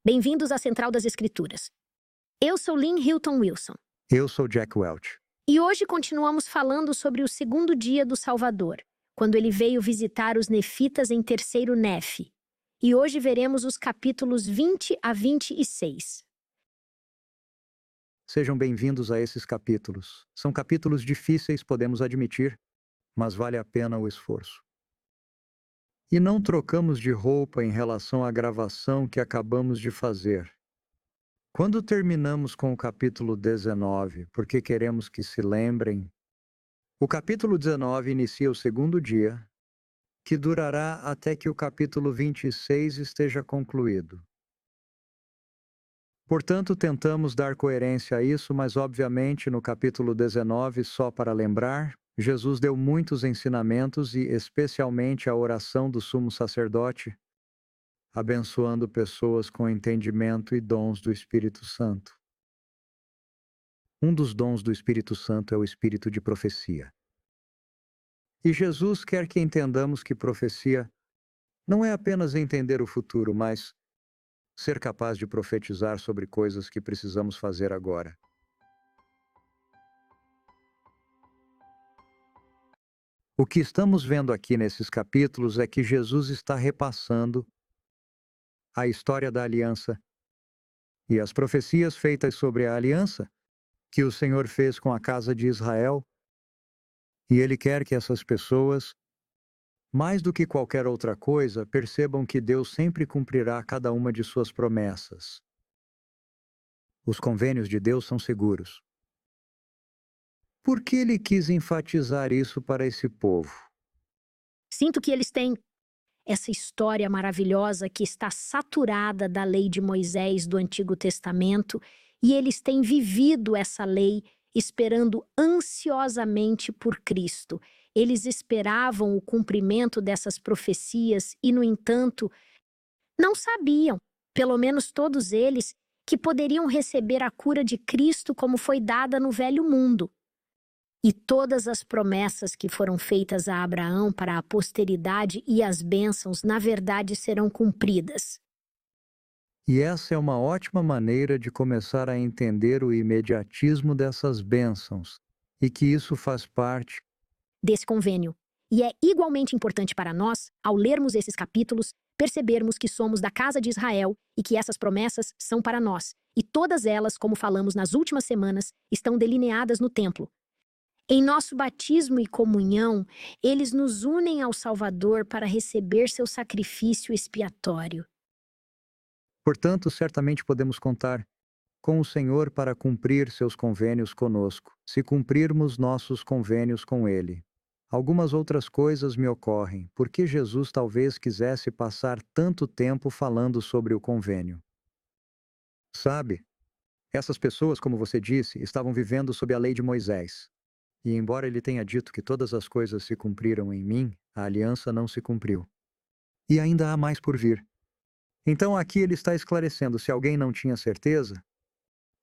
Bem-vindos à Central das Escrituras. Eu sou Lynn Hilton Wilson. Eu sou Jack Welch. E hoje continuamos falando sobre o segundo dia do Salvador, quando ele veio visitar os nefitas em terceiro Nefe. E hoje veremos os capítulos 20 a 26. Sejam bem-vindos a esses capítulos. São capítulos difíceis, podemos admitir, mas vale a pena o esforço. E não trocamos de roupa em relação à gravação que acabamos de fazer. Quando terminamos com o capítulo 19, porque queremos que se lembrem, o capítulo 19 inicia o segundo dia, que durará até que o capítulo 26 esteja concluído. Portanto, tentamos dar coerência a isso, mas obviamente no capítulo 19, só para lembrar, Jesus deu muitos ensinamentos e especialmente a oração do sumo sacerdote, abençoando pessoas com entendimento e dons do Espírito Santo. Um dos dons do Espírito Santo é o espírito de profecia. E Jesus quer que entendamos que profecia não é apenas entender o futuro, mas ser capaz de profetizar sobre coisas que precisamos fazer agora. O que estamos vendo aqui nesses capítulos é que Jesus está repassando a história da aliança e as profecias feitas sobre a aliança que o Senhor fez com a casa de Israel, e Ele quer que essas pessoas, mais do que qualquer outra coisa, percebam que Deus sempre cumprirá cada uma de suas promessas. Os convênios de Deus são seguros. Por que Ele quis enfatizar isso para esse povo? Sinto que eles têm essa história maravilhosa que está saturada da lei de Moisés do Antigo Testamento, e eles têm vivido essa lei esperando ansiosamente por Cristo. Eles esperavam o cumprimento dessas profecias e, no entanto, não sabiam, pelo menos todos eles, que poderiam receber a cura de Cristo como foi dada no Velho Mundo. E todas as promessas que foram feitas a Abraão para a posteridade e as bênçãos, na verdade, serão cumpridas. E essa é uma ótima maneira de começar a entender o imediatismo dessas bênçãos, e que isso faz parte Desse convênio. E é igualmente importante para nós, ao lermos esses capítulos, percebermos que somos da casa de Israel e que essas promessas são para nós. E todas elas, como falamos nas últimas semanas, estão delineadas no templo. Em nosso batismo e comunhão, eles nos unem ao Salvador para receber seu sacrifício expiatório. Portanto, certamente podemos contar com o Senhor para cumprir seus convênios conosco, se cumprirmos nossos convênios com Ele. Algumas outras coisas me ocorrem, porque Jesus talvez quisesse passar tanto tempo falando sobre o convênio. Sabe, essas pessoas, como você disse, estavam vivendo sob a lei de Moisés. E embora ele tenha dito que todas as coisas se cumpriram em mim, a aliança não se cumpriu. E ainda há mais por vir. Então aqui ele está esclarecendo, se alguém não tinha certeza,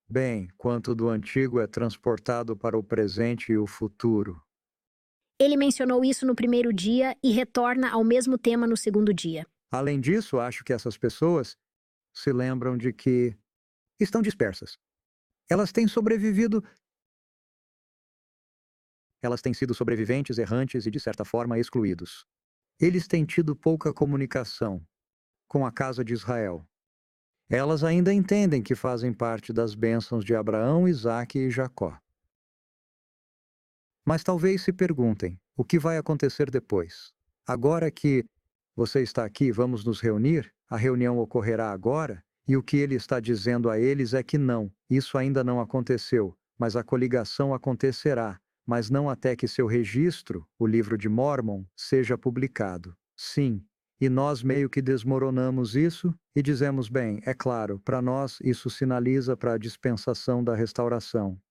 bem, quanto do antigo é transportado para o presente e o futuro. Ele mencionou isso no primeiro dia e retorna ao mesmo tema no segundo dia. Além disso, acho que essas pessoas se lembram de que estão dispersas. Elas têm sobrevivido. Elas têm sido sobreviventes, errantes e, de certa forma, excluídos. Eles têm tido pouca comunicação com a casa de Israel. Elas ainda entendem que fazem parte das bênçãos de Abraão, Isaque e Jacó. Mas talvez se perguntem, o que vai acontecer depois? Agora que você está aqui, vamos nos reunir? A reunião ocorrerá agora? E o que ele está dizendo a eles é que não, isso ainda não aconteceu, mas a coligação acontecerá, mas não até que seu registro, o livro de Mórmon, seja publicado. Sim, e nós meio que desmoronamos isso e dizemos, bem, é claro, para nós isso sinaliza para a dispensação da restauração.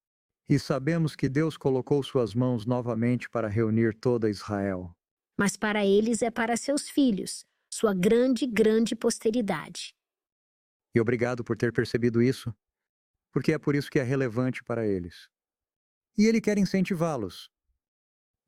E sabemos que Deus colocou suas mãos novamente para reunir toda Israel. Mas para eles é para seus filhos, sua grande, grande posteridade. E obrigado por ter percebido isso, porque é por isso que é relevante para eles. E ele quer incentivá-los.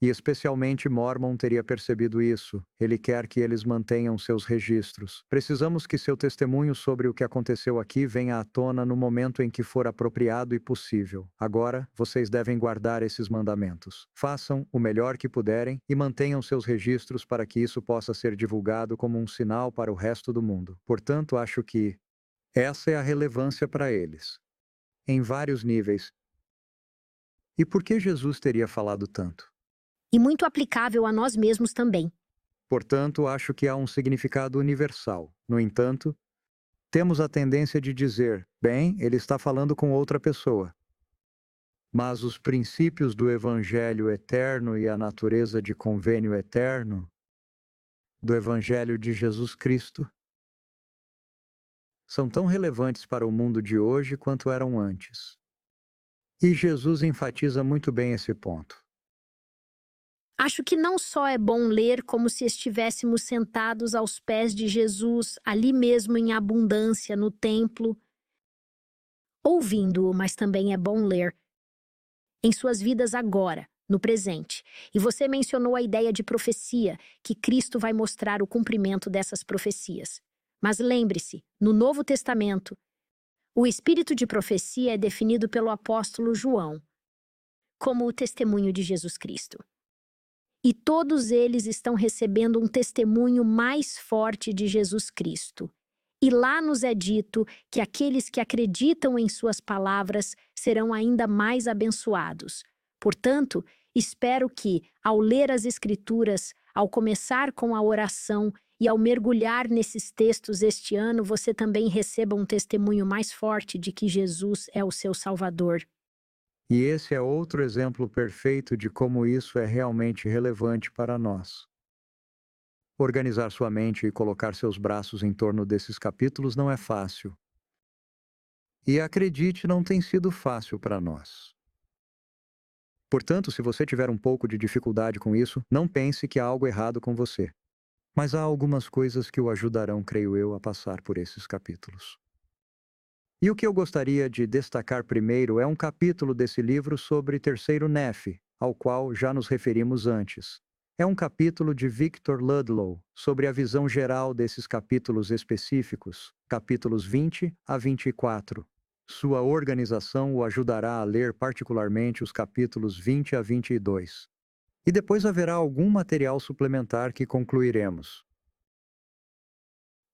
E especialmente Mormon teria percebido isso. Ele quer que eles mantenham seus registros. Precisamos que seu testemunho sobre o que aconteceu aqui venha à tona no momento em que for apropriado e possível. Agora, vocês devem guardar esses mandamentos. Façam o melhor que puderem e mantenham seus registros para que isso possa ser divulgado como um sinal para o resto do mundo. Portanto, acho que essa é a relevância para eles, em vários níveis. E por que Jesus teria falado tanto? E muito aplicável a nós mesmos também. Portanto, acho que há um significado universal. No entanto, temos a tendência de dizer, bem, ele está falando com outra pessoa. Mas os princípios do Evangelho eterno e a natureza de convênio eterno do Evangelho de Jesus Cristo são tão relevantes para o mundo de hoje quanto eram antes. E Jesus enfatiza muito bem esse ponto. Acho que não só é bom ler como se estivéssemos sentados aos pés de Jesus, ali mesmo em abundância no templo, ouvindo-o, mas também é bom ler em suas vidas agora, no presente. E você mencionou a ideia de profecia, que Cristo vai mostrar o cumprimento dessas profecias. Mas lembre-se, no Novo Testamento, o espírito de profecia é definido pelo apóstolo João como o testemunho de Jesus Cristo. E todos eles estão recebendo um testemunho mais forte de Jesus Cristo. E lá nos é dito que aqueles que acreditam em suas palavras serão ainda mais abençoados. Portanto, espero que, ao ler as Escrituras, ao começar com a oração e ao mergulhar nesses textos este ano, você também receba um testemunho mais forte de que Jesus é o seu Salvador. E esse é outro exemplo perfeito de como isso é realmente relevante para nós. Organizar sua mente e colocar seus braços em torno desses capítulos não é fácil. E acredite, não tem sido fácil para nós. Portanto, se você tiver um pouco de dificuldade com isso, não pense que há algo errado com você. Mas há algumas coisas que o ajudarão, creio eu, a passar por esses capítulos. E o que eu gostaria de destacar primeiro é um capítulo desse livro sobre Terceiro Nefe, ao qual já nos referimos antes. É um capítulo de Victor Ludlow, sobre a visão geral desses capítulos específicos, capítulos 20 a 24. Sua organização o ajudará a ler particularmente os capítulos 20 a 22. E depois haverá algum material suplementar que concluiremos.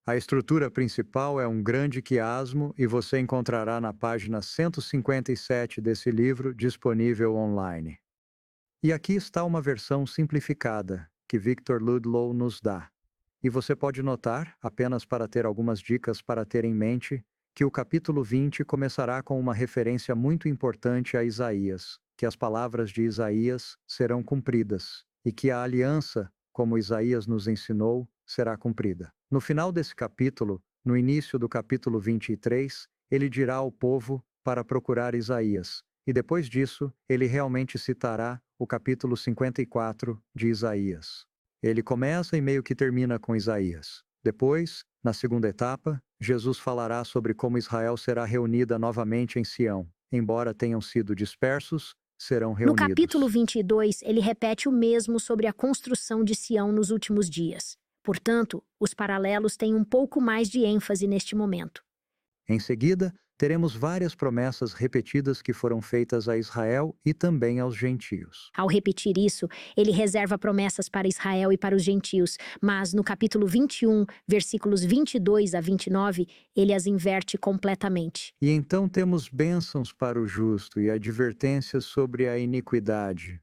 A estrutura principal é um grande quiasmo e você encontrará na página 157 desse livro disponível online. E aqui está uma versão simplificada que Victor Ludlow nos dá. E você pode notar, apenas para ter algumas dicas para ter em mente, que o capítulo 20 começará com uma referência muito importante a Isaías, que as palavras de Isaías serão cumpridas, e que a aliança, como Isaías nos ensinou, será cumprida. No final desse capítulo, no início do capítulo 23, ele dirá ao povo para procurar Isaías, e depois disso, ele realmente citará o capítulo 54 de Isaías. Ele começa e meio que termina com Isaías. Depois, na segunda etapa, Jesus falará sobre como Israel será reunida novamente em Sião. Embora tenham sido dispersos, serão No reunidos. capítulo 22, ele repete o mesmo sobre a construção de Sião nos últimos dias. Portanto, os paralelos têm um pouco mais de ênfase neste momento. Em seguida, teremos várias promessas repetidas que foram feitas a Israel e também aos gentios. Ao repetir isso, ele reserva promessas para Israel e para os gentios, mas no capítulo 21, versículos 22 a 29, ele as inverte completamente. E então temos bênçãos para o justo e advertências sobre a iniquidade.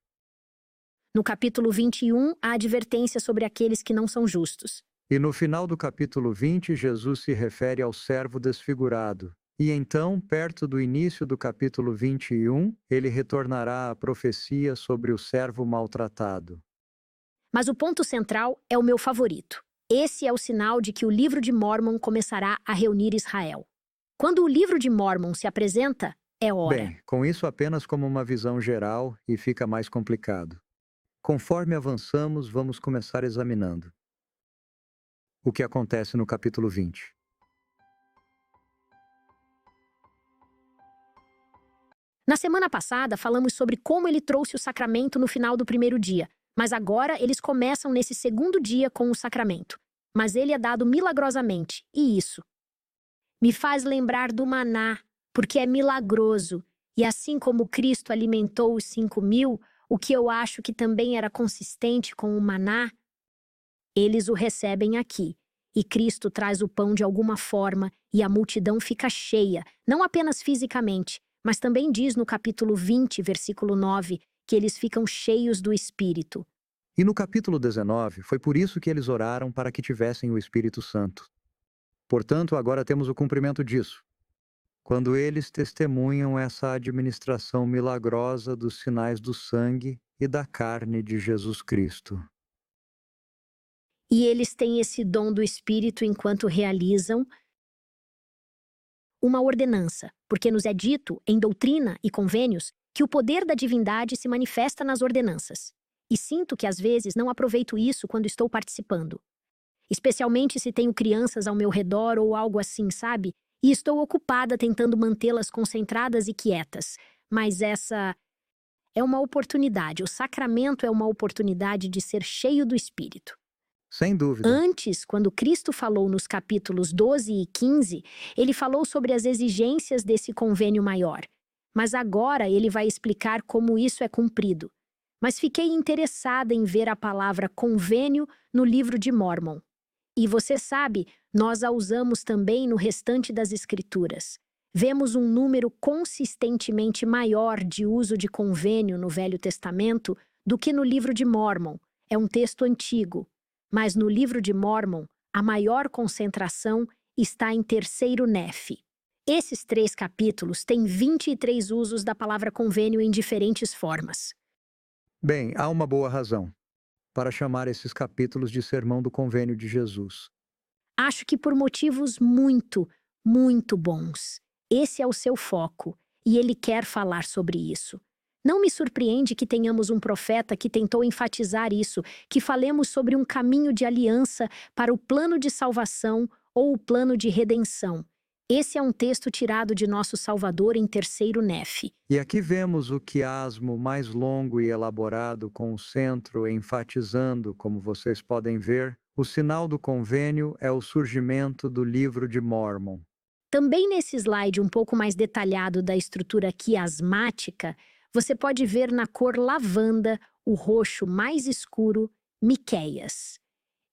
No capítulo 21, há advertência sobre aqueles que não são justos. E no final do capítulo 20, Jesus se refere ao servo desfigurado. E então, perto do início do capítulo 21, ele retornará à profecia sobre o servo maltratado. Mas o ponto central é o meu favorito. Esse é o sinal de que o livro de Mórmon começará a reunir Israel. Quando o livro de Mórmon se apresenta, é hora. Bem, com isso apenas como uma visão geral e fica mais complicado. Conforme avançamos, vamos começar examinando o que acontece no capítulo 20. Na semana passada, falamos sobre como ele trouxe o sacramento no final do primeiro dia, mas agora eles começam nesse segundo dia com o sacramento. Mas ele é dado milagrosamente, e isso me faz lembrar do maná, porque é milagroso. E assim como Cristo alimentou os 5.000, o que eu acho que também era consistente com o maná, eles o recebem aqui. E Cristo traz o pão de alguma forma e a multidão fica cheia, não apenas fisicamente, mas também diz no capítulo 20, versículo 9, que eles ficam cheios do Espírito. E no capítulo 19, foi por isso que eles oraram para que tivessem o Espírito Santo. Portanto, agora temos o cumprimento disso, quando eles testemunham essa administração milagrosa dos sinais do sangue e da carne de Jesus Cristo. E eles têm esse dom do Espírito enquanto realizam uma ordenança, porque nos é dito, em doutrina e convênios, que o poder da divindade se manifesta nas ordenanças. E sinto que às vezes não aproveito isso quando estou participando. Especialmente se tenho crianças ao meu redor ou algo assim, sabe? E estou ocupada tentando mantê-las concentradas e quietas. Mas essa é uma oportunidade, o sacramento é uma oportunidade de ser cheio do Espírito. Sem dúvida. Antes, quando Cristo falou nos capítulos 12 e 15, ele falou sobre as exigências desse convênio maior. Mas agora ele vai explicar como isso é cumprido. Mas fiquei interessada em ver a palavra convênio no livro de Mórmon. E você sabe, nós a usamos também no restante das Escrituras. Vemos um número consistentemente maior de uso de convênio no Velho Testamento do que no livro de Mórmon. É um texto antigo. Mas no livro de Mórmon, a maior concentração está em terceiro Nefe. Esses 3 capítulos têm 23 usos da palavra convênio em diferentes formas. Bem, há uma boa razão para chamar esses capítulos de Sermão do Convênio de Jesus. Acho que por motivos muito, muito bons. Esse é o seu foco, e ele quer falar sobre isso. Não me surpreende que tenhamos um profeta que tentou enfatizar isso, que falemos sobre um caminho de aliança para o plano de salvação ou o plano de redenção. Esse é um texto tirado de nosso Salvador em terceiro Nefe. E aqui vemos o quiasmo mais longo e elaborado com o centro enfatizando, como vocês podem ver, o sinal do convênio é o surgimento do livro de Mórmon. Também nesse slide um pouco mais detalhado da estrutura quiasmática, você pode ver na cor lavanda, o roxo mais escuro, Miqueias.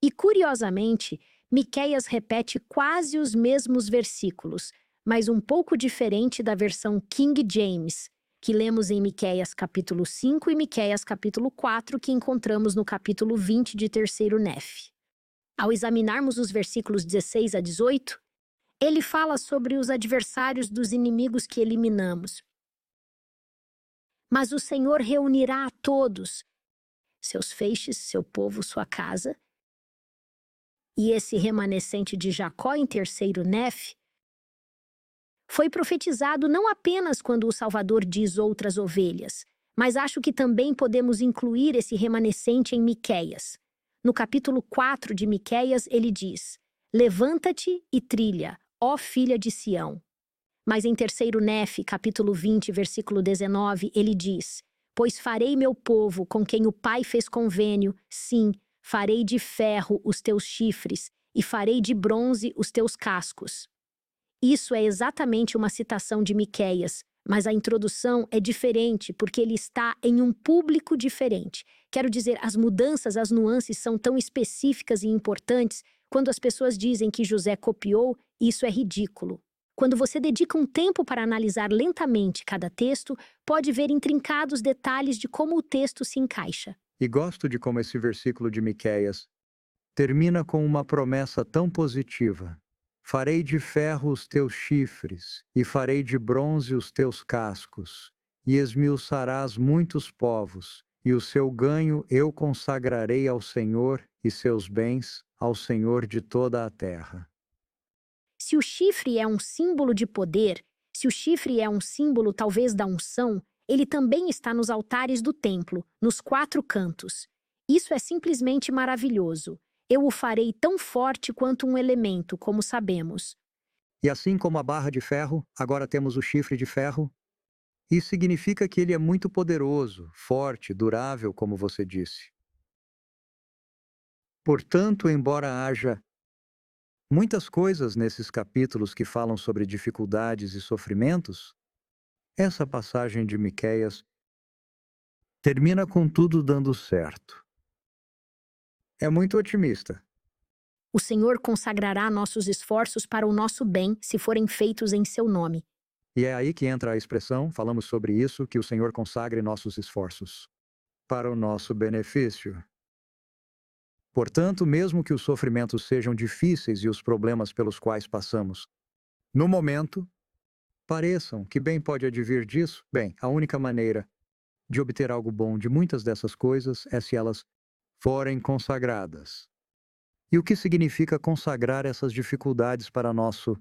E, curiosamente, Miqueias repete quase os mesmos versículos, mas um pouco diferente da versão King James, que lemos em Miqueias capítulo 5 e Miqueias capítulo 4, que encontramos no capítulo 20 de terceiro Nefe. Ao examinarmos os versículos 16 a 18, ele fala sobre os adversários dos inimigos que eliminamos. Mas o Senhor reunirá a todos, seus feixes, seu povo, sua casa. E esse remanescente de Jacó em terceiro Nefe foi profetizado não apenas quando o Salvador diz outras ovelhas, mas acho que também podemos incluir esse remanescente em Miqueias. No capítulo 4 de Miqueias, ele diz: Levanta-te e trilha, ó filha de Sião. Mas em terceiro Nefe, capítulo 20, versículo 19, ele diz: Pois farei meu povo com quem o Pai fez convênio, sim, farei de ferro os teus chifres e farei de bronze os teus cascos. Isso é exatamente uma citação de Miqueias, mas a introdução é diferente porque ele está em um público diferente. Quero dizer, as mudanças, as nuances são tão específicas e importantes. Quando as pessoas dizem que José copiou, isso é ridículo. Quando você dedica um tempo para analisar lentamente cada texto, pode ver intrincados detalhes de como o texto se encaixa. E gosto de como esse versículo de Miqueias termina com uma promessa tão positiva. Farei de ferro os teus chifres, e farei de bronze os teus cascos, e esmiuçarás muitos povos, e o seu ganho eu consagrarei ao Senhor, e seus bens ao Senhor de toda a terra. Se o chifre é um símbolo de poder, se o chifre é um símbolo talvez da unção, ele também está nos altares do templo, nos 4 cantos. Isso é simplesmente maravilhoso. Eu o farei tão forte quanto um elemento, como sabemos. E assim como a barra de ferro, agora temos o chifre de ferro. E significa que ele é muito poderoso, forte, durável, como você disse. Portanto, embora haja muitas coisas nesses capítulos que falam sobre dificuldades e sofrimentos, essa passagem de Miqueias termina com tudo dando certo. É muito otimista. O Senhor consagrará nossos esforços para o nosso bem, se forem feitos em seu nome. E é aí que entra a expressão, falamos sobre isso, que o Senhor consagre nossos esforços para o nosso benefício. Portanto, mesmo que os sofrimentos sejam difíceis e os problemas pelos quais passamos, no momento, pareçam que bem pode advir disso, bem, a única maneira de obter algo bom de muitas dessas coisas é se elas forem consagradas. E o que significa consagrar essas dificuldades para nosso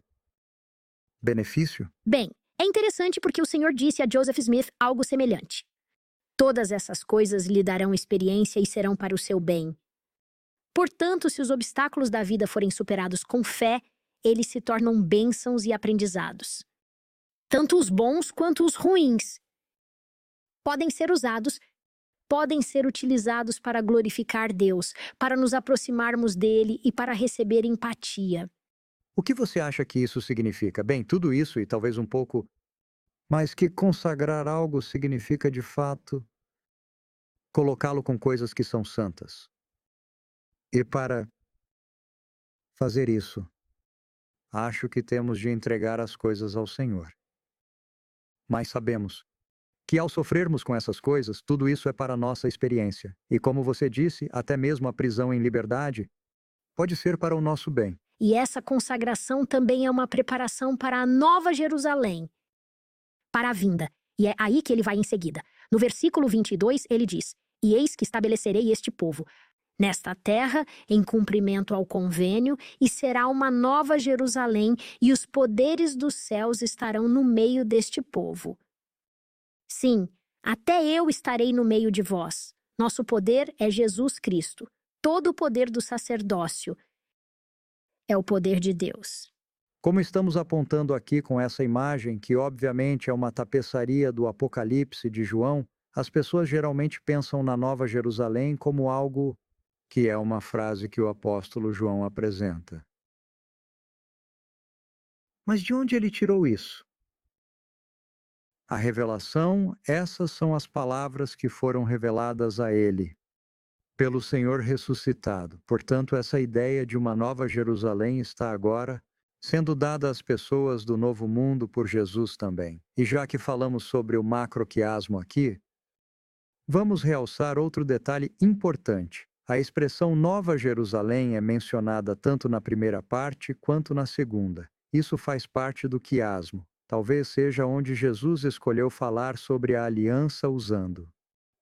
benefício? Bem, é interessante porque o Senhor disse a Joseph Smith algo semelhante. Todas essas coisas lhe darão experiência e serão para o seu bem. Portanto, se os obstáculos da vida forem superados com fé, eles se tornam bênçãos e aprendizados. Tanto os bons quanto os ruins podem ser utilizados para glorificar Deus, para nos aproximarmos dele e para receber empatia. O que você acha que isso significa? Bem, tudo isso e talvez um pouco, mas que consagrar algo significa de fato colocá-lo com coisas que são santas. E para fazer isso, acho que temos de entregar as coisas ao Senhor. Mas sabemos que ao sofrermos com essas coisas, tudo isso é para a nossa experiência. E como você disse, até mesmo a prisão em liberdade pode ser para o nosso bem. E essa consagração também é uma preparação para a nova Jerusalém, para a vinda. E é aí que ele vai em seguida. No versículo 22, ele diz: "E eis que estabelecerei este povo nesta terra, em cumprimento ao convênio, e será uma nova Jerusalém, e os poderes dos céus estarão no meio deste povo. Sim, até eu estarei no meio de vós. Nosso poder é Jesus Cristo. Todo o poder do sacerdócio é o poder de Deus." Como estamos apontando aqui com essa imagem, que obviamente é uma tapeçaria do Apocalipse de João, as pessoas geralmente pensam na Nova Jerusalém como algo que é uma frase que o apóstolo João apresenta. Mas de onde ele tirou isso? A revelação, essas são as palavras que foram reveladas a ele pelo Senhor ressuscitado. Portanto, essa ideia de uma nova Jerusalém está agora sendo dada às pessoas do novo mundo por Jesus também. E já que falamos sobre o macroquiasmo aqui, vamos realçar outro detalhe importante. A expressão Nova Jerusalém é mencionada tanto na primeira parte quanto na segunda. Isso faz parte do quiasmo. Talvez seja onde Jesus escolheu falar sobre a aliança usando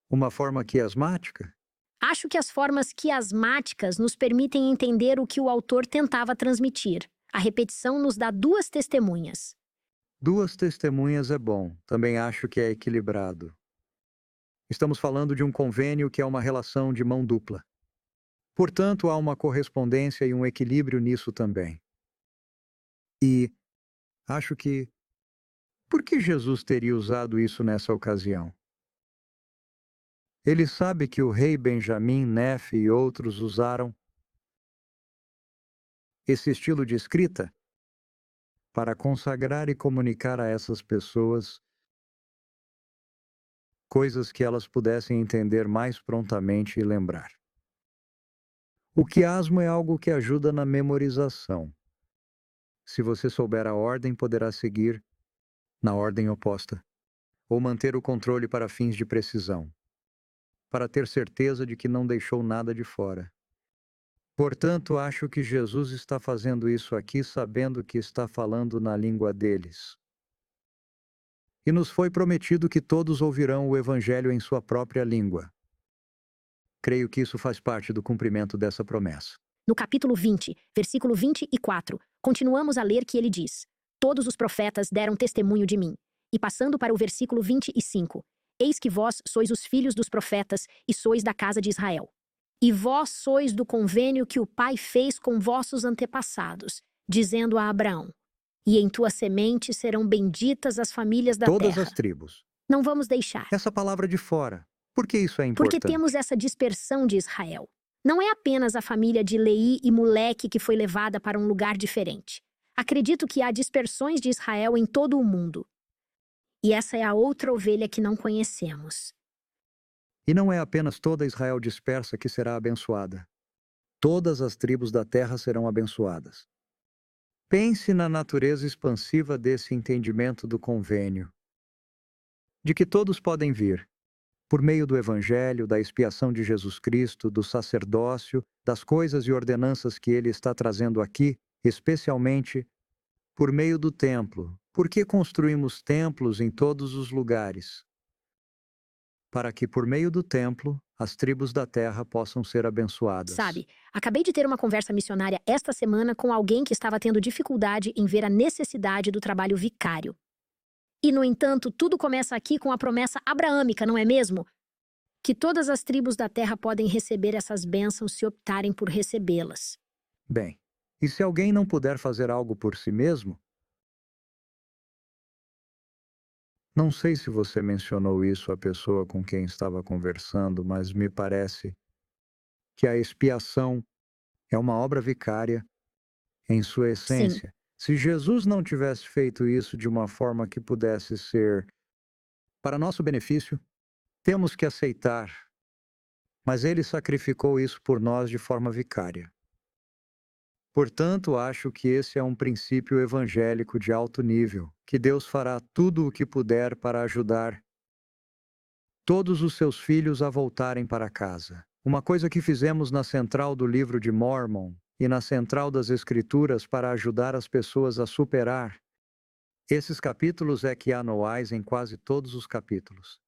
uma forma quiasmática. Acho que as formas quiasmáticas nos permitem entender o que o autor tentava transmitir. A repetição nos dá duas testemunhas. Duas testemunhas é bom. Também acho que é equilibrado. Estamos falando de um convênio que é uma relação de mão dupla. Portanto, há uma correspondência e um equilíbrio nisso também. E acho que... Por que Jesus teria usado isso nessa ocasião? Ele sabe que o rei Benjamim, Nefe e outros usaram esse estilo de escrita para consagrar e comunicar a essas pessoas coisas que elas pudessem entender mais prontamente e lembrar. O quiasmo é algo que ajuda na memorização. Se você souber a ordem, poderá seguir na ordem oposta, ou manter o controle para fins de precisão, para ter certeza de que não deixou nada de fora. Portanto, acho que Jesus está fazendo isso aqui sabendo que está falando na língua deles. E nos foi prometido que todos ouvirão o Evangelho em sua própria língua. Creio que isso faz parte do cumprimento dessa promessa. No capítulo 20, versículo 24, continuamos a ler que ele diz: "Todos os profetas deram testemunho de mim." E passando para o versículo 25, "Eis que vós sois os filhos dos profetas e sois da casa de Israel. E vós sois do convênio que o Pai fez com vossos antepassados, dizendo a Abraão: e em tua semente serão benditas as famílias da Todas terra." as tribos. Não vamos deixar. essa palavra de fora. Por que isso é Porque importante? temos essa dispersão de Israel. Não é apenas a família de Leí e Moleque que foi levada para um lugar diferente. Acredito que há dispersões de Israel em todo o mundo. E essa é a outra ovelha que não conhecemos. E não é apenas toda Israel dispersa que será abençoada. Todas as tribos da terra serão abençoadas. Pense na natureza expansiva desse entendimento do convênio, de que todos podem vir, por meio do Evangelho, da expiação de Jesus Cristo, do sacerdócio, das coisas e ordenanças que ele está trazendo aqui, especialmente por meio do templo. Por que construímos templos em todos os lugares? Para que, por meio do templo, as tribos da terra possam ser abençoadas. Sabe, acabei de ter uma conversa missionária esta semana com alguém que estava tendo dificuldade em ver a necessidade do trabalho vicário. E, no entanto, tudo começa aqui com a promessa abraâmica, não é mesmo? Que todas as tribos da terra podem receber essas bênçãos se optarem por recebê-las. Bem, e se alguém não puder fazer algo por si mesmo? Não sei se você mencionou isso à pessoa com quem estava conversando, mas me parece que a expiação é uma obra vicária em sua Sim, essência. Se Jesus não tivesse feito isso de uma forma que pudesse ser para nosso benefício, temos que aceitar, mas ele sacrificou isso por nós de forma vicária. Portanto, acho que esse é um princípio evangélico de alto nível, que Deus fará tudo o que puder para ajudar todos os seus filhos a voltarem para casa. Uma coisa que fizemos na central do livro de Mormon e na central das Escrituras para ajudar as pessoas a superar esses capítulos é que há Noais em quase todos os capítulos.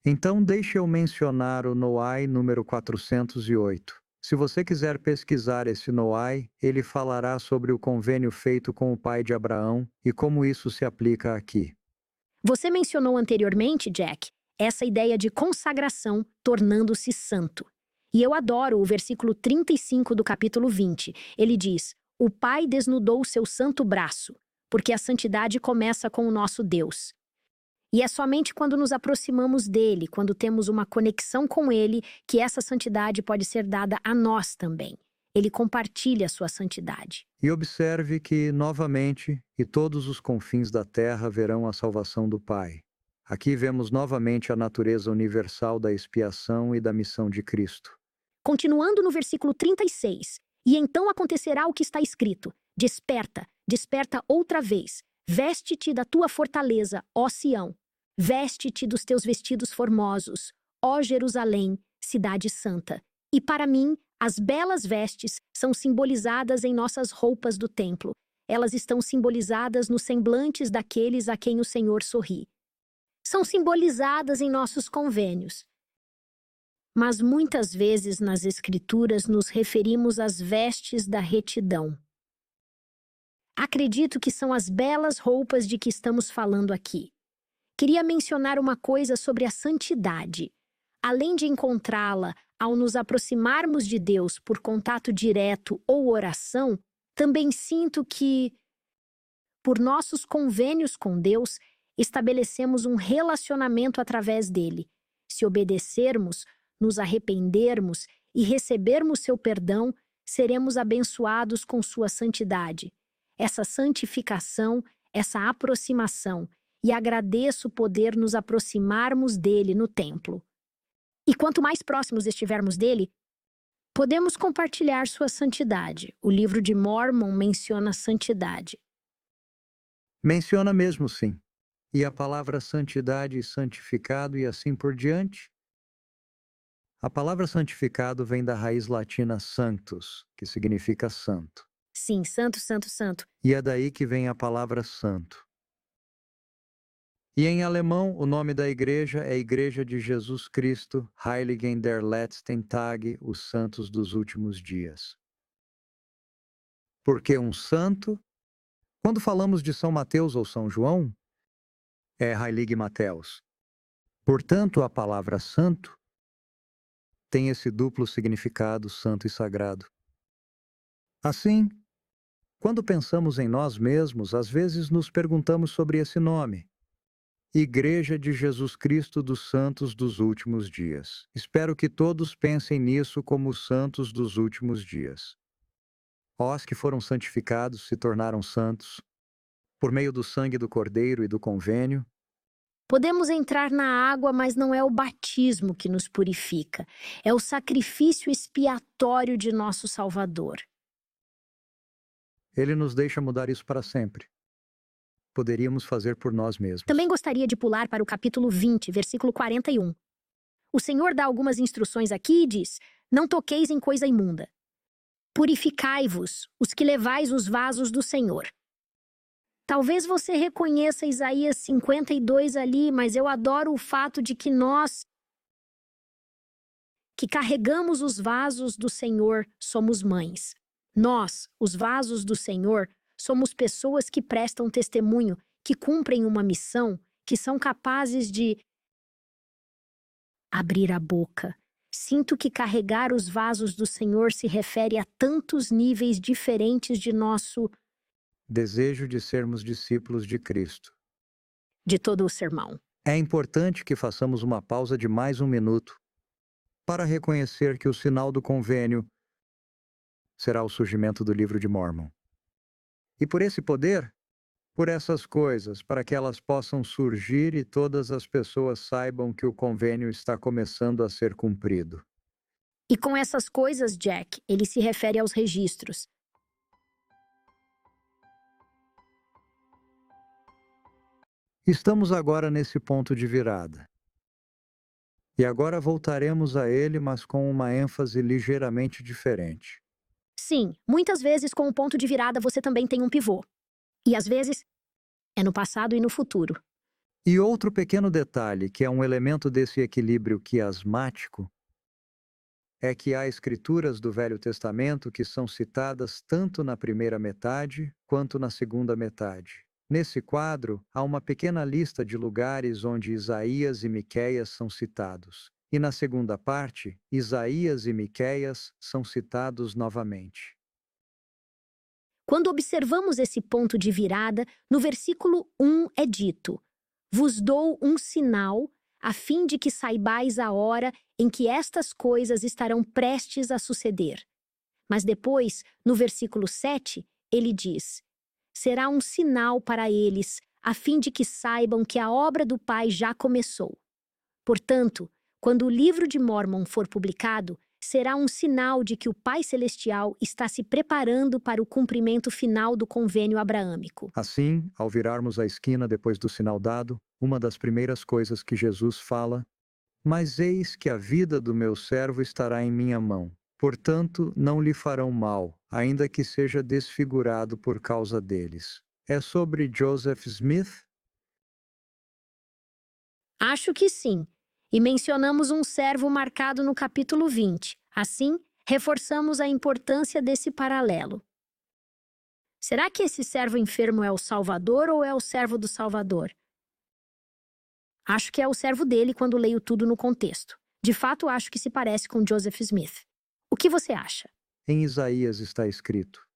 Então, deixe eu mencionar o Noai número 408. Se você quiser pesquisar esse Noai, ele falará sobre o convênio feito com o pai de Abraão e como isso se aplica aqui. você mencionou anteriormente, Jack, essa ideia de consagração tornando-se santo. E eu adoro o versículo 35 do capítulo 20. Ele diz: O Pai desnudou o seu santo braço, porque a santidade começa com o nosso Deus. E é somente quando nos aproximamos dele, quando temos uma conexão com ele, que essa santidade pode ser dada a nós também. Ele compartilha a sua santidade. E observe que, novamente, e todos os confins da terra verão a salvação do Pai. Aqui vemos novamente a natureza universal da expiação e da missão de Cristo. Continuando no versículo 36. E então acontecerá o que está escrito: Desperta, desperta outra vez. Veste-te da tua fortaleza, ó Sião. Veste-te dos teus vestidos formosos, ó Jerusalém, cidade santa. E para mim, as belas vestes são simbolizadas em nossas roupas do templo. Elas estão simbolizadas nos semblantes daqueles a quem o Senhor sorri. São simbolizadas em nossos convênios. Mas muitas vezes nas Escrituras nos referimos às vestes da retidão. Acredito que são as belas roupas de que estamos falando aqui. Queria mencionar uma coisa sobre a santidade. Além de encontrá-la ao nos aproximarmos de Deus por contato direto ou oração, também sinto que, por nossos convênios com Deus, estabelecemos um relacionamento através dele. Se obedecermos, nos arrependermos e recebermos seu perdão, seremos abençoados com sua santidade. Essa santificação, essa aproximação, e agradeço poder nos aproximarmos dele no templo. E quanto mais próximos estivermos dele, podemos compartilhar sua santidade. O livro de Mormon menciona santidade. Menciona mesmo, sim. E a palavra santidade e santificado e assim por diante? A palavra santificado vem da raiz latina sanctus, que significa santo. Sim, santo, santo, santo. E é daí que vem a palavra santo. E em alemão, o nome da igreja é Igreja de Jesus Cristo, Heiligen der letzten Tage, os santos dos últimos dias. Porque um santo, quando falamos de São Mateus ou São João, é Heilige Mateus. Portanto, a palavra santo tem esse duplo significado, santo e sagrado. Assim, quando pensamos em nós mesmos, às vezes nos perguntamos sobre esse nome. Igreja de Jesus Cristo dos Santos dos Últimos Dias. Espero que todos pensem nisso como os santos dos últimos dias. Os que foram santificados se tornaram santos por meio do sangue do Cordeiro e do convênio. Podemos entrar na água, mas não é o batismo que nos purifica. É o sacrifício expiatório de nosso Salvador. Ele nos deixa mudar isso para sempre. Poderíamos fazer por nós mesmos. Também gostaria de pular para o capítulo 20, versículo 41. O Senhor dá algumas instruções aqui e diz: não toqueis em coisa imunda. Purificai-vos, os que levais os vasos do Senhor. Talvez você reconheça Isaías 52 ali, mas eu adoro o fato de que nós, que carregamos os vasos do Senhor, somos mães. Nós, os vasos do Senhor, somos pessoas que prestam testemunho, que cumprem uma missão, que são capazes de abrir a boca. Sinto que carregar os vasos do Senhor se refere a tantos níveis diferentes de nosso Desejo de sermos discípulos de Cristo. de todo o sermão. É importante que façamos uma pausa de mais um minuto para reconhecer que o sinal do convênio será o surgimento do livro de Mórmon. E por esse poder, por essas coisas, para que elas possam surgir e todas as pessoas saibam que o convênio está começando a ser cumprido. E com essas coisas, Jack, ele se refere aos registros. Estamos agora nesse ponto de virada. E agora voltaremos a ele, mas com uma ênfase ligeiramente diferente. Sim, muitas vezes com o ponto de virada você também tem um pivô. E às vezes é no passado e no futuro. E outro pequeno detalhe, que é um elemento desse equilíbrio quiasmático, é que há escrituras do Velho Testamento que são citadas tanto na primeira metade quanto na segunda metade. Nesse quadro, há uma pequena lista de lugares onde Isaías e Miqueias são citados. E na segunda parte, Isaías e Miqueias são citados novamente. Quando observamos esse ponto de virada, no versículo 1 é dito: vos dou um sinal, a fim de que saibais a hora em que estas coisas estarão prestes a suceder. Mas depois, no versículo 7, ele diz: será um sinal para eles, a fim de que saibam que a obra do Pai já começou. Portanto, quando o livro de Mórmon for publicado, será um sinal de que o Pai Celestial está se preparando para o cumprimento final do convênio abraâmico. Assim, ao virarmos a esquina depois do sinal dado, uma das primeiras coisas que Jesus fala: mas eis que a vida do meu servo estará em minha mão. Portanto, não lhe farão mal, ainda que seja desfigurado por causa deles. É sobre Joseph Smith? Acho que sim. E mencionamos um servo marcado no capítulo 20. Assim, reforçamos a importância desse paralelo. Será que esse servo enfermo é o Salvador ou é o servo do Salvador? Acho que é o servo dele quando leio tudo no contexto. De fato, acho que se parece com Joseph Smith. O que você acha? Em Isaías está escrito: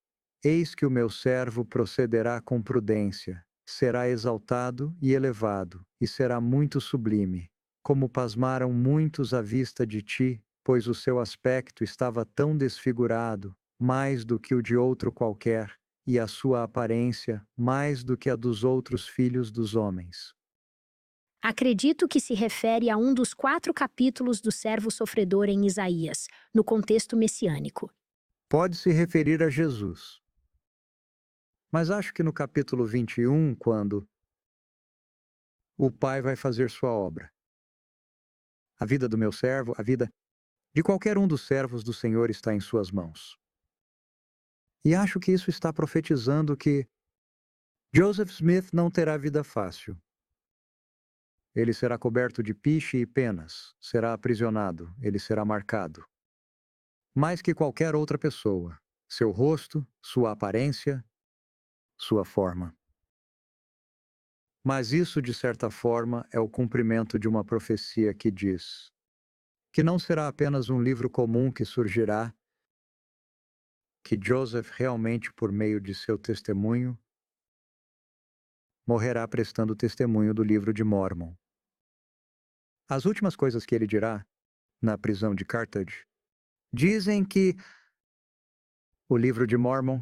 eis que o meu servo procederá com prudência, será exaltado e elevado, e será muito sublime. Como pasmaram muitos à vista de ti, pois o seu aspecto estava tão desfigurado, mais do que o de outro qualquer, e a sua aparência mais do que a dos outros filhos dos homens. Acredito que se refere a um dos 4 capítulos do servo sofredor em Isaías, no contexto messiânico. Pode se referir a Jesus. Mas acho que no capítulo 21, quando o Pai vai fazer sua obra. A vida do meu servo, a vida de qualquer um dos servos do Senhor está em suas mãos. E acho que isso está profetizando que Joseph Smith não terá vida fácil. Ele será coberto de piche e penas, será aprisionado, ele será marcado. Mais que qualquer outra pessoa, seu rosto, sua aparência, sua forma. Mas isso, de certa forma, é o cumprimento de uma profecia que diz que não será apenas um livro comum que surgirá, que Joseph realmente, por meio de seu testemunho, morrerá prestando testemunho do livro de Mórmon. As últimas coisas que ele dirá, na prisão de Carthage, dizem que o livro de Mórmon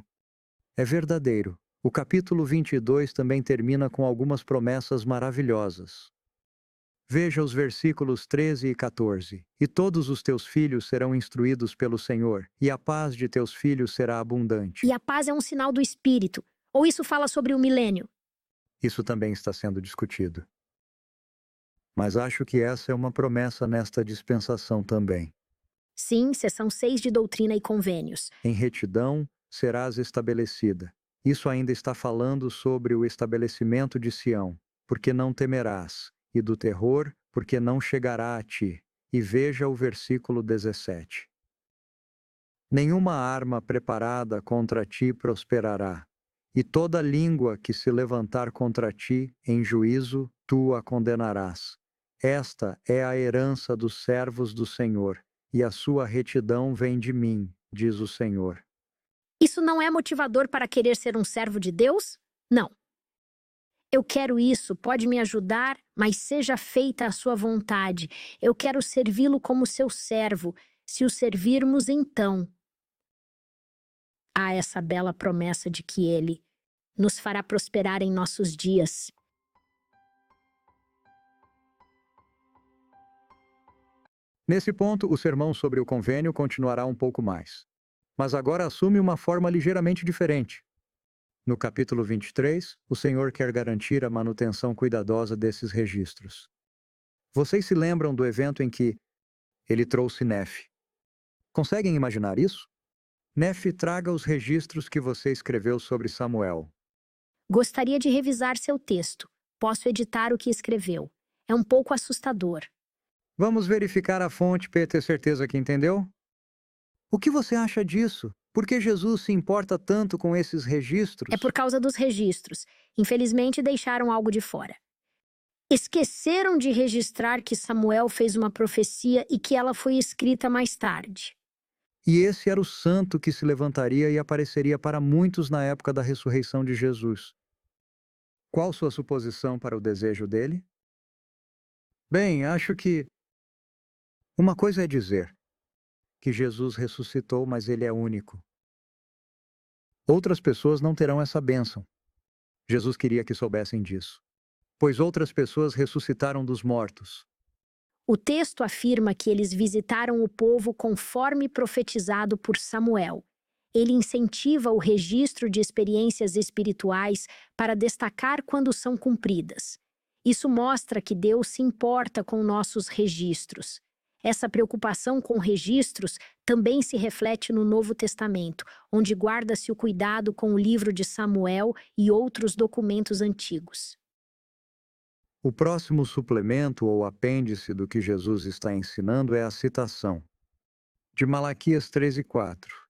é verdadeiro. O capítulo 22 também termina com algumas promessas maravilhosas. Veja os versículos 13 e 14. E todos os teus filhos serão instruídos pelo Senhor, e a paz de teus filhos será abundante. E a paz é um sinal do Espírito. Ou isso fala sobre o milênio? Isso também está sendo discutido. Mas acho que essa é uma promessa nesta dispensação também. Sim, seção 6 de Doutrina e Convênios. Em retidão serás estabelecida. Isso ainda está falando sobre o estabelecimento de Sião, porque não temerás, e do terror, porque não chegará a ti. E veja o versículo 17. Nenhuma arma preparada contra ti prosperará, e toda língua que se levantar contra ti em juízo, tu a condenarás. Esta é a herança dos servos do Senhor, e a sua retidão vem de mim, diz o Senhor. Isso não é motivador para querer ser um servo de Deus? Não. Eu quero isso, pode me ajudar, mas seja feita a sua vontade. Eu quero servi-lo como seu servo. Se o servirmos, então. Há essa bela promessa de que ele nos fará prosperar em nossos dias. Nesse ponto, o sermão sobre o convênio continuará um pouco mais. Mas agora assume uma forma ligeiramente diferente. No capítulo 23, o Senhor quer garantir a manutenção cuidadosa desses registros. Vocês se lembram do evento em que ele trouxe Nefe? Conseguem imaginar isso? Nefe, traga os registros que você escreveu sobre Samuel. Gostaria de revisar seu texto. Posso editar o que escreveu. É um pouco assustador. Vamos verificar a fonte para ter certeza que entendeu? O que você acha disso? Por que Jesus se importa tanto com esses registros? É por causa dos registros. Infelizmente, deixaram algo de fora. Esqueceram de registrar que Samuel fez uma profecia e que ela foi escrita mais tarde. E esse era o santo que se levantaria e apareceria para muitos na época da ressurreição de Jesus. Qual sua suposição para o desejo dele? Bem, acho que uma coisa é dizer que Jesus ressuscitou, mas ele é único. Outras pessoas não terão essa bênção. Jesus queria que soubessem disso, pois outras pessoas ressuscitaram dos mortos. O texto afirma que eles visitaram o povo conforme profetizado por Samuel. Ele incentiva o registro de experiências espirituais para destacar quando são cumpridas. Isso mostra que Deus se importa com nossos registros. Essa preocupação com registros também se reflete no Novo Testamento, onde guarda-se o cuidado com o livro de Samuel e outros documentos antigos. O próximo suplemento ou apêndice do que Jesus está ensinando é a citação de Malaquias 13:4.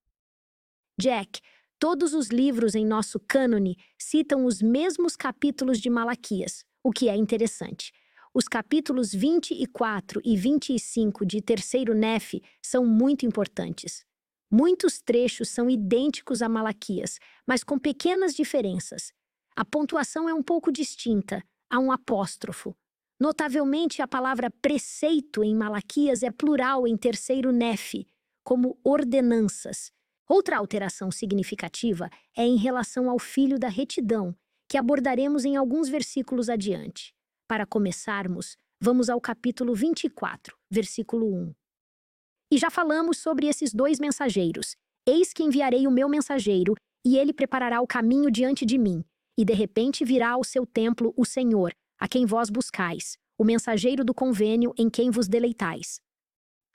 Jack, todos os livros em nosso cânone citam os mesmos capítulos de Malaquias, o que é interessante. Os capítulos 24 e 25 de Terceiro Nefe são muito importantes. Muitos trechos são idênticos a Malaquias, mas com pequenas diferenças. A pontuação é um pouco distinta, há um apóstrofo. Notavelmente, a palavra preceito em Malaquias é plural em Terceiro Nefe, como ordenanças. Outra alteração significativa é em relação ao filho da retidão, que abordaremos em alguns versículos adiante. Para começarmos, vamos ao capítulo 24, versículo 1. E já falamos sobre esses dois mensageiros. Eis que enviarei o meu mensageiro, e ele preparará o caminho diante de mim. E de repente virá ao seu templo o Senhor, a quem vós buscais, o mensageiro do convênio em quem vos deleitais.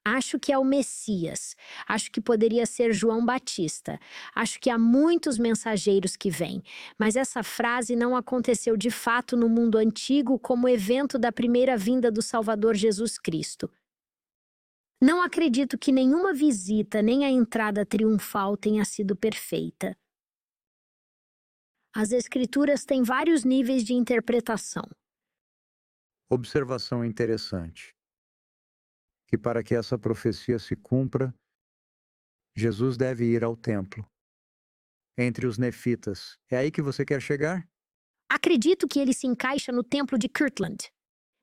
Acho que é o Messias. Acho que poderia ser João Batista. Acho que há muitos mensageiros que vêm. Mas essa frase não aconteceu de fato no mundo antigo como evento da primeira vinda do Salvador Jesus Cristo. Não acredito que nenhuma visita nem a entrada triunfal tenha sido perfeita. As Escrituras têm vários níveis de interpretação. Observação interessante. Que para que essa profecia se cumpra, Jesus deve ir ao templo. Entre os nefitas. É aí que você quer chegar? Acredito que ele se encaixa no templo de Kirtland,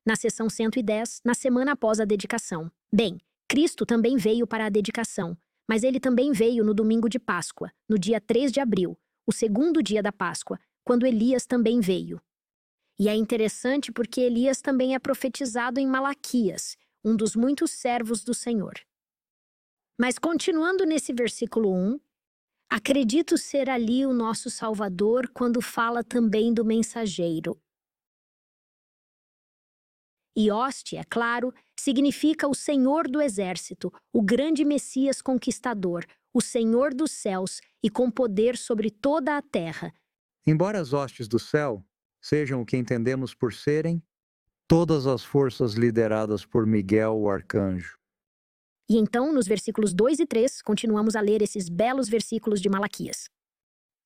na seção 110, na semana após a dedicação. Bem, Cristo também veio para a dedicação, mas ele também veio no domingo de Páscoa, no dia 3 de abril, o segundo dia da Páscoa, quando Elias também veio. E é interessante porque Elias também é profetizado em Malaquias, um dos muitos servos do Senhor. Mas continuando nesse versículo 1, acredito ser ali o nosso Salvador quando fala também do mensageiro. E hoste, é claro, significa o Senhor do exército, o grande Messias conquistador, o Senhor dos céus e com poder sobre toda a terra. Embora as hostes do céu sejam o que entendemos por serem todas as forças lideradas por Miguel, o arcanjo. E então, nos versículos 2 e 3, continuamos a ler esses belos versículos de Malaquias.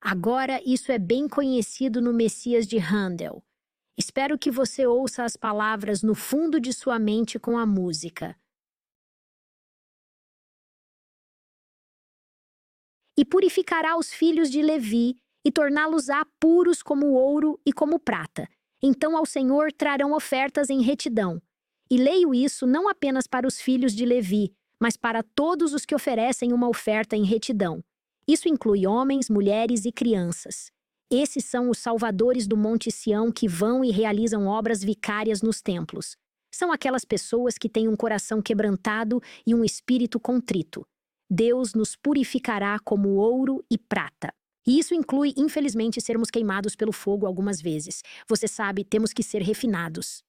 Agora, isso é bem conhecido no Messias de Handel. Espero que você ouça as palavras no fundo de sua mente com a música. E purificará os filhos de Levi, e torná-los-á puros como ouro e como prata. Então ao Senhor trarão ofertas em retidão. E leio isso não apenas para os filhos de Levi, mas para todos os que oferecem uma oferta em retidão. Isso inclui homens, mulheres e crianças. Esses são os salvadores do Monte Sião que vão e realizam obras vicárias nos templos. São aquelas pessoas que têm um coração quebrantado e um espírito contrito. Deus nos purificará como ouro e prata. E isso inclui, infelizmente, sermos queimados pelo fogo algumas vezes. Você sabe, temos que ser refinados.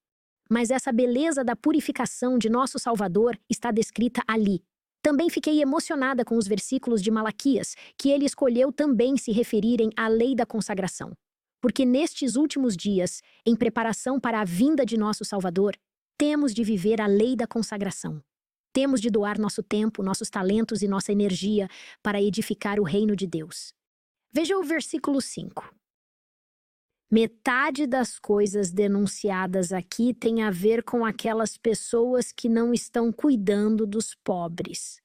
Mas essa beleza da purificação de nosso Salvador está descrita ali. Também fiquei emocionada com os versículos de Malaquias, que ele escolheu também se referirem à lei da consagração. Porque nestes últimos dias, em preparação para a vinda de nosso Salvador, temos de viver a lei da consagração. Temos de doar nosso tempo, nossos talentos e nossa energia para edificar o reino de Deus. Veja o versículo 5. Metade das coisas denunciadas aqui tem a ver com aquelas pessoas que não estão cuidando dos pobres.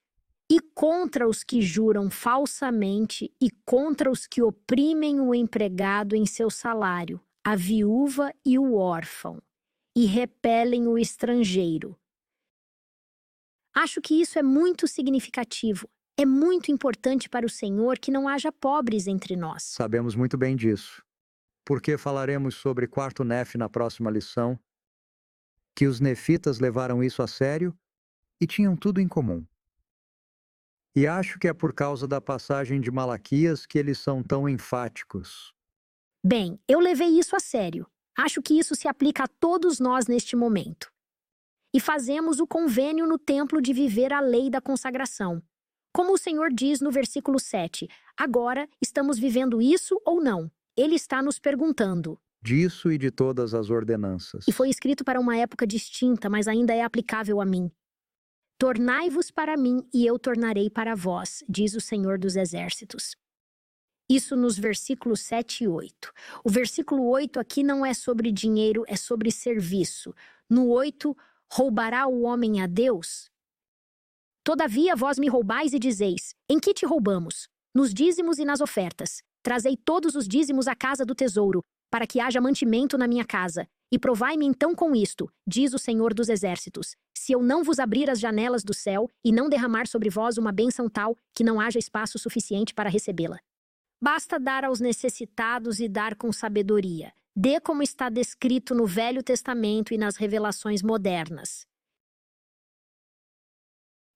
E contra os que juram falsamente e contra os que oprimem o empregado em seu salário, a viúva e o órfão, e repelem o estrangeiro. Acho que isso é muito significativo. É muito importante para o Senhor que não haja pobres entre nós. Sabemos muito bem disso. Porque falaremos sobre quarto Nef na próxima lição, que os nefitas levaram isso a sério e tinham tudo em comum. E acho que é por causa da passagem de Malaquias que eles são tão enfáticos. Bem, eu levei isso a sério. Acho que isso se aplica a todos nós neste momento. E fazemos o convênio no templo de viver a lei da consagração. Como o Senhor diz no versículo 7, agora estamos vivendo isso ou não? Ele está nos perguntando. Disso e de todas as ordenanças. E foi escrito para uma época distinta, mas ainda é aplicável a mim. Tornai-vos para mim e eu tornarei para vós, diz o Senhor dos Exércitos. Isso nos versículos 7 e 8. O versículo 8 aqui não é sobre dinheiro, é sobre serviço. No 8, roubará o homem a Deus? Todavia vós me roubais e dizeis, em que te roubamos? Nos dízimos e nas ofertas. Trazei todos os dízimos à casa do tesouro, para que haja mantimento na minha casa. E provai-me então com isto, diz o Senhor dos Exércitos, se eu não vos abrir as janelas do céu e não derramar sobre vós uma bênção tal que não haja espaço suficiente para recebê-la. Basta dar aos necessitados e dar com sabedoria. Dê como está descrito no Velho Testamento e nas revelações modernas.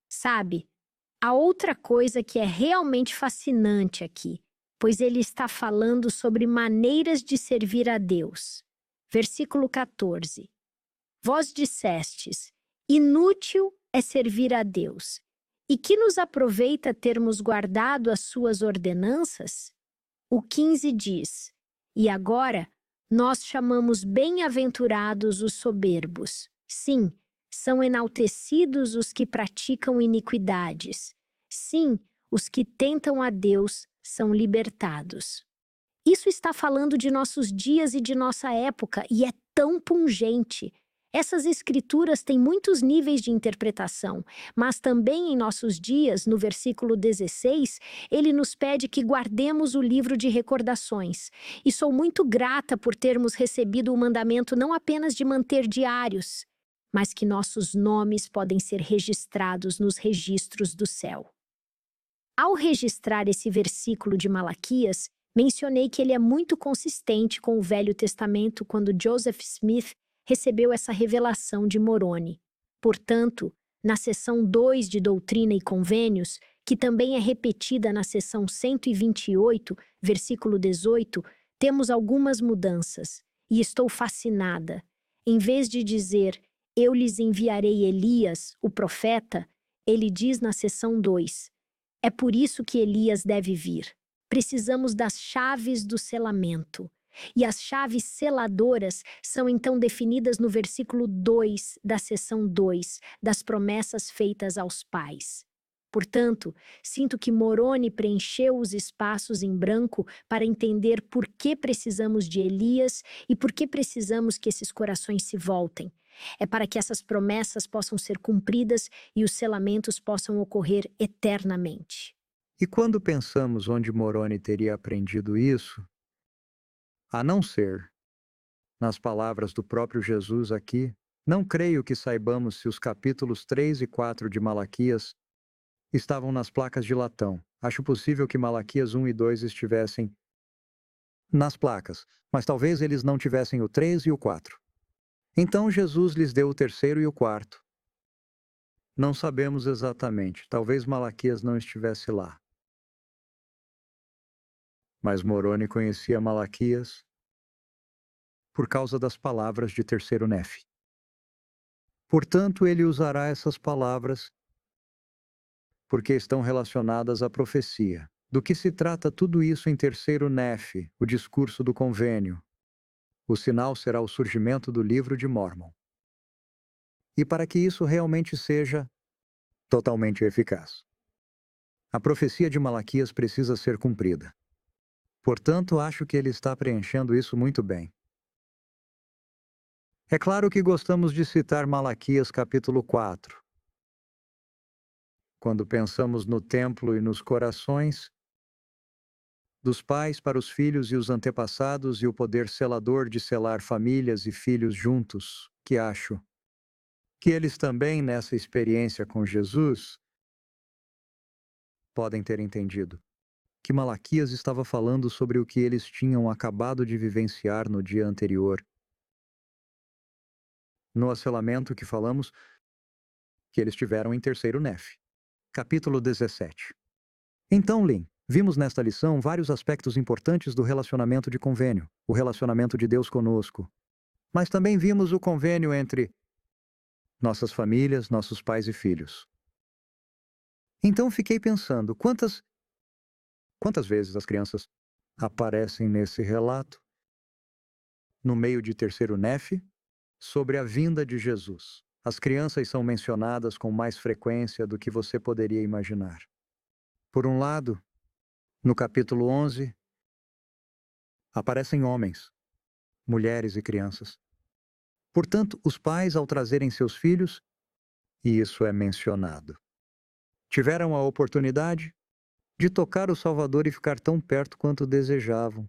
Sabe, há outra coisa que é realmente fascinante aqui, pois ele está falando sobre maneiras de servir a Deus. Versículo 14. Vós dissestes, inútil é servir a Deus. E que nos aproveita termos guardado as suas ordenanças? O 15 diz, e agora nós chamamos bem-aventurados os soberbos. Sim, são enaltecidos os que praticam iniquidades. Sim, os que tentam a Deus são libertados. Isso está falando de nossos dias e de nossa época, e é tão pungente. Essas escrituras têm muitos níveis de interpretação, mas também em nossos dias, no versículo 16, ele nos pede que guardemos o livro de recordações. E sou muito grata por termos recebido o mandamento não apenas de manter diários, mas que nossos nomes podem ser registrados nos registros do céu. Ao registrar esse versículo de Malaquias, mencionei que ele é muito consistente com o Velho Testamento quando Joseph Smith recebeu essa revelação de Moroni. Portanto, na seção 2 de Doutrina e Convênios, que também é repetida na seção 128, versículo 18, temos algumas mudanças, e estou fascinada. Em vez de dizer, eu lhes enviarei Elias, o profeta, ele diz na seção 2, é por isso que Elias deve vir. Precisamos das chaves do selamento. E as chaves seladoras são então definidas no versículo 2 da seção 2 das promessas feitas aos pais. Portanto, sinto que Moroni preencheu os espaços em branco para entender por que precisamos de Elias e por que precisamos que esses corações se voltem. É para que essas promessas possam ser cumpridas e os selamentos possam ocorrer eternamente. E quando pensamos onde Moroni teria aprendido isso, a não ser nas palavras do próprio Jesus aqui, não creio que saibamos se os capítulos 3 e 4 de Malaquias estavam nas placas de latão. Acho possível que Malaquias 1 e 2 estivessem nas placas, mas talvez eles não tivessem o 3 e o 4. Então Jesus lhes deu o terceiro e o quarto. Não sabemos exatamente, talvez Malaquias não estivesse lá. Mas Moroni conhecia Malaquias por causa das palavras de terceiro Nefe. Portanto, ele usará essas palavras porque estão relacionadas à profecia. Do que se trata tudo isso em terceiro Nefe, o discurso do convênio? O sinal será o surgimento do livro de Mórmon. E para que isso realmente seja totalmente eficaz, a profecia de Malaquias precisa ser cumprida. Portanto, acho que ele está preenchendo isso muito bem. É claro que gostamos de citar Malaquias capítulo 4. Quando pensamos no templo e nos corações dos pais para os filhos e os antepassados e o poder selador de selar famílias e filhos juntos, que acho que eles também, nessa experiência com Jesus, podem ter entendido que Malaquias estava falando sobre o que eles tinham acabado de vivenciar no dia anterior. No asselamento que falamos, que eles tiveram em terceiro Nefe. Capítulo 17. Então, Lin, vimos nesta lição vários aspectos importantes do relacionamento de convênio, o relacionamento de Deus conosco. Mas também vimos o convênio entre nossas famílias, nossos pais e filhos. Então fiquei pensando, quantas vezes as crianças aparecem nesse relato, no meio de terceiro Nefe, sobre a vinda de Jesus. As crianças são mencionadas com mais frequência do que você poderia imaginar. Por um lado, no capítulo 11, aparecem homens, mulheres e crianças. Portanto, os pais, ao trazerem seus filhos, e isso é mencionado, tiveram a oportunidade de tocar o Salvador e ficar tão perto quanto desejavam.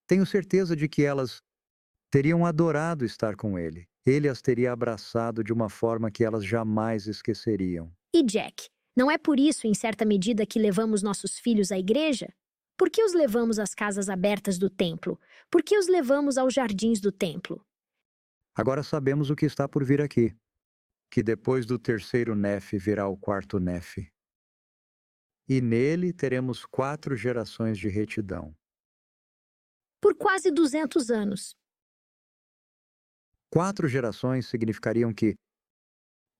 Tenho certeza de que elas teriam adorado estar com ele. Ele as teria abraçado de uma forma que elas jamais esqueceriam. E Jack, não é por isso, em certa medida, que levamos nossos filhos à igreja? Por que os levamos às casas abertas do templo? Por que os levamos aos jardins do templo? Agora sabemos o que está por vir aqui, que depois do terceiro Nefe virá o quarto Nefe. E nele teremos 4 gerações de retidão. Por quase 200 anos. 4 gerações significariam que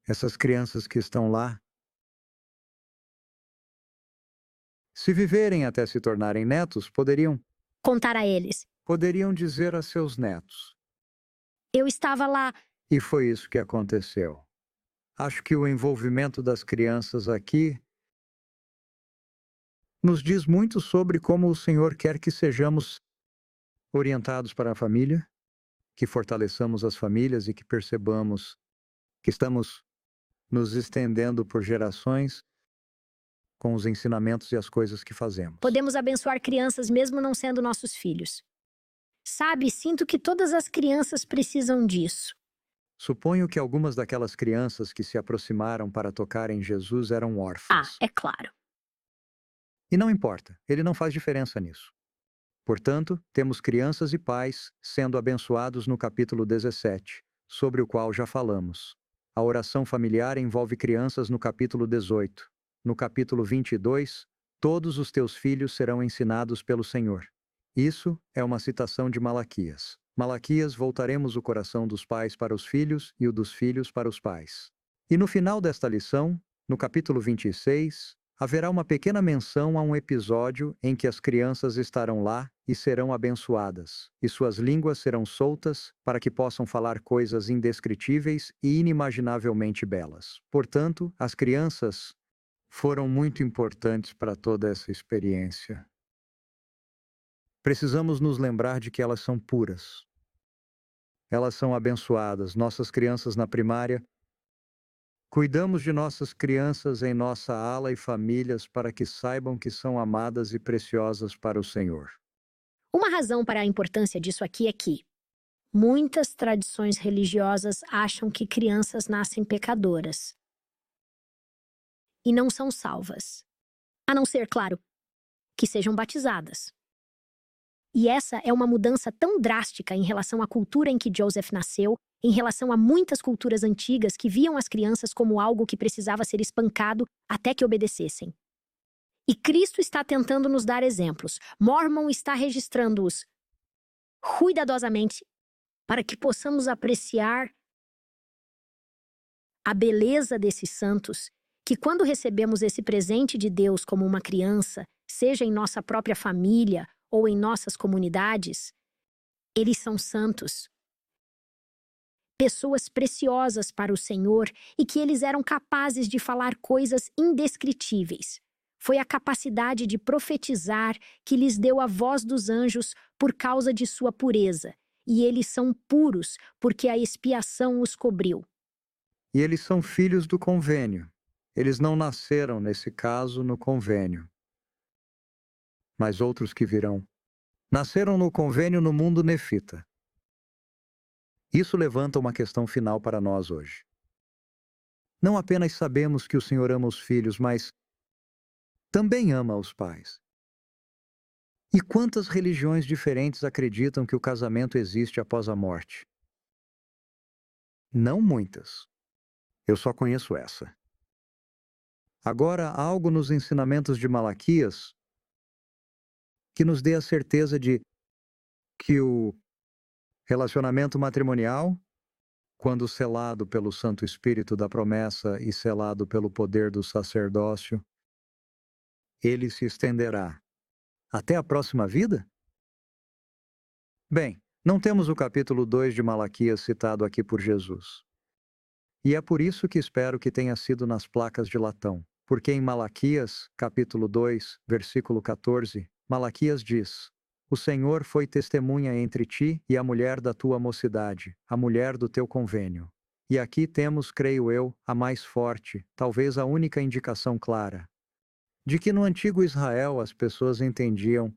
essas crianças que estão lá, se viverem até se tornarem netos, poderiam Contar a eles. dizer a seus netos. Eu estava lá. E foi isso que aconteceu. Acho que o envolvimento das crianças aqui nos diz muito sobre como o Senhor quer que sejamos orientados para a família, que fortaleçamos as famílias e que percebamos que estamos nos estendendo por gerações com os ensinamentos e as coisas que fazemos. Podemos abençoar crianças mesmo não sendo nossos filhos. Sabe, sinto que todas as crianças precisam disso. Suponho que algumas daquelas crianças que se aproximaram para tocar em Jesus eram órfãs. É claro. E não importa, ele não faz diferença nisso. Portanto, temos crianças e pais sendo abençoados no capítulo 17, sobre o qual já falamos. A oração familiar envolve crianças no capítulo 18. No capítulo 22, todos os teus filhos serão ensinados pelo Senhor. Isso é uma citação de Malaquias. Malaquias, voltaremos o coração dos pais para os filhos e o dos filhos para os pais. E no final desta lição, no capítulo 26, haverá uma pequena menção a um episódio em que as crianças estarão lá e serão abençoadas, e suas línguas serão soltas para que possam falar coisas indescritíveis e inimaginavelmente belas. Portanto, as crianças foram muito importantes para toda essa experiência. Precisamos nos lembrar de que elas são puras. Elas são abençoadas. Nossas crianças na primária. Cuidamos de nossas crianças em nossa ala e famílias para que saibam que são amadas e preciosas para o Senhor. Uma razão para a importância disso aqui é que muitas tradições religiosas acham que crianças nascem pecadoras e não são salvas, a não ser, claro, que sejam batizadas. E essa é uma mudança tão drástica em relação à cultura em que Joseph nasceu, em relação a muitas culturas antigas que viam as crianças como algo que precisava ser espancado até que obedecessem. E Cristo está tentando nos dar exemplos. Mormon está registrando-os cuidadosamente para que possamos apreciar a beleza desses santos, que quando recebemos esse presente de Deus como uma criança, seja em nossa própria família ou em nossas comunidades, eles são santos. Pessoas preciosas para o Senhor e que eles eram capazes de falar coisas indescritíveis. Foi a capacidade de profetizar que lhes deu a voz dos anjos por causa de sua pureza. E eles são puros porque a expiação os cobriu. E eles são filhos do convênio. Eles não nasceram, nesse caso, no convênio. Mas outros que virão. Nasceram no convênio no mundo nefita. Isso levanta uma questão final para nós hoje. Não apenas sabemos que o Senhor ama os filhos, mas também ama os pais. E quantas religiões diferentes acreditam que o casamento existe após a morte? Não muitas. Eu só conheço essa. Agora, há algo nos ensinamentos de Malaquias que nos dê a certeza de que o relacionamento matrimonial, quando selado pelo Santo Espírito da promessa e selado pelo poder do sacerdócio, ele se estenderá até a próxima vida? Bem, não temos o capítulo 2 de Malaquias citado aqui por Jesus. E é por isso que espero que tenha sido nas placas de latão, porque em Malaquias, capítulo 2, versículo 14, Malaquias diz: O Senhor foi testemunha entre ti e a mulher da tua mocidade, a mulher do teu convênio. E aqui temos, creio eu, a mais forte, talvez a única indicação clara, de que no antigo Israel as pessoas entendiam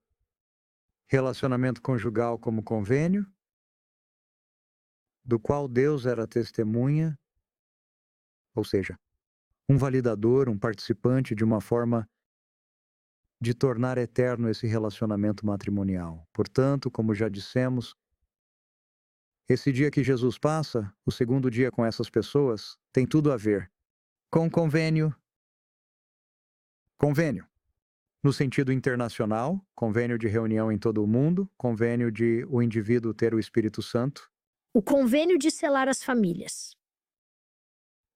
relacionamento conjugal como convênio, do qual Deus era testemunha, ou seja, um validador, um participante de uma forma de tornar eterno esse relacionamento matrimonial. Portanto, como já dissemos, esse dia que Jesus passa, o segundo dia com essas pessoas, tem tudo a ver com convênio. Convênio, no sentido internacional, convênio de reunião em todo o mundo, convênio de o indivíduo ter o Espírito Santo. O convênio de selar as famílias.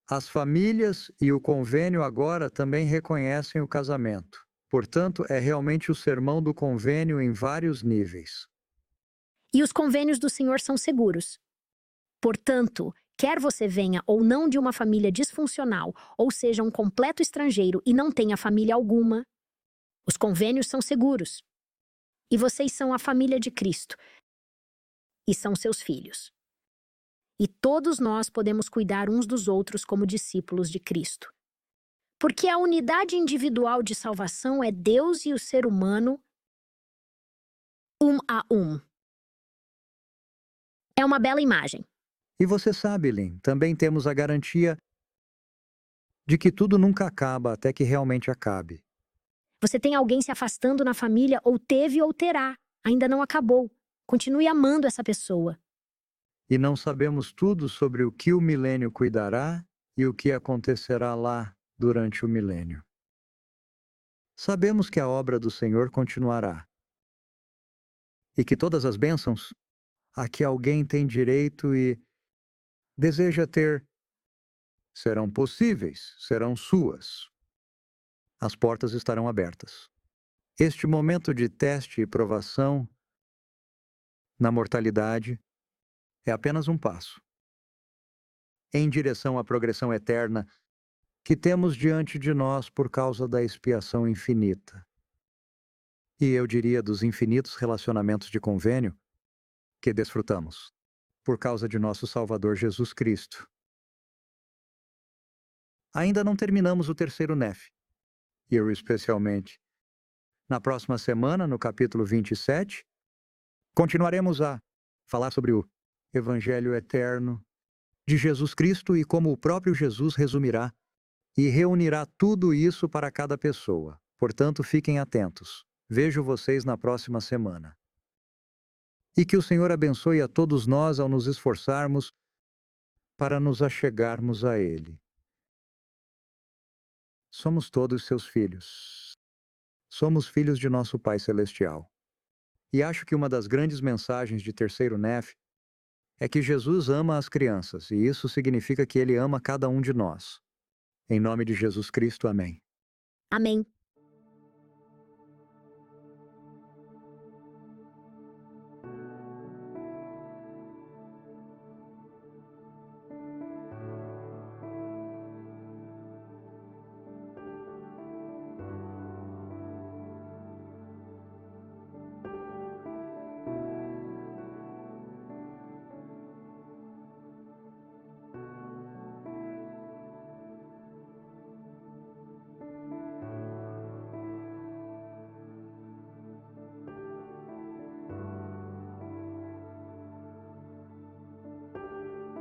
As famílias e o convênio agora também reconhecem o casamento. Portanto, é realmente o sermão do convênio em vários níveis. E os convênios do Senhor são seguros. Portanto, quer você venha ou não de uma família disfuncional, ou seja, um completo estrangeiro e não tenha família alguma, os convênios são seguros. E vocês são a família de Cristo. E são seus filhos. E todos nós podemos cuidar uns dos outros como discípulos de Cristo. Porque a unidade individual de salvação é Deus e o ser humano um a um. É uma bela imagem. E você sabe, Lynn, também temos a garantia de que tudo nunca acaba até que realmente acabe. Você tem alguém se afastando na família, ou teve ou terá. Ainda não acabou. Continue amando essa pessoa. E não sabemos tudo sobre o que o milênio cuidará e o que acontecerá lá durante o milênio. Sabemos que a obra do Senhor continuará e que todas as bênçãos a que alguém tem direito e deseja ter serão possíveis, serão suas. As portas estarão abertas. Este momento de teste e provação na mortalidade é apenas um passo em direção à progressão eterna que temos diante de nós por causa da expiação infinita. E eu diria dos infinitos relacionamentos de convênio que desfrutamos por causa de nosso Salvador Jesus Cristo. Ainda não terminamos o terceiro NEF, eu especialmente. Na próxima semana, no capítulo 27, continuaremos a falar sobre o Evangelho eterno de Jesus Cristo e como o próprio Jesus resumirá e reunirá tudo isso para cada pessoa. Portanto, fiquem atentos. Vejo vocês na próxima semana. E que o Senhor abençoe a todos nós ao nos esforçarmos para nos achegarmos a Ele. Somos todos seus filhos. Somos filhos de nosso Pai Celestial. E acho que uma das grandes mensagens de terceiro NEF é que Jesus ama as crianças, e isso significa que Ele ama cada um de nós. Em nome de Jesus Cristo, amém. Amém.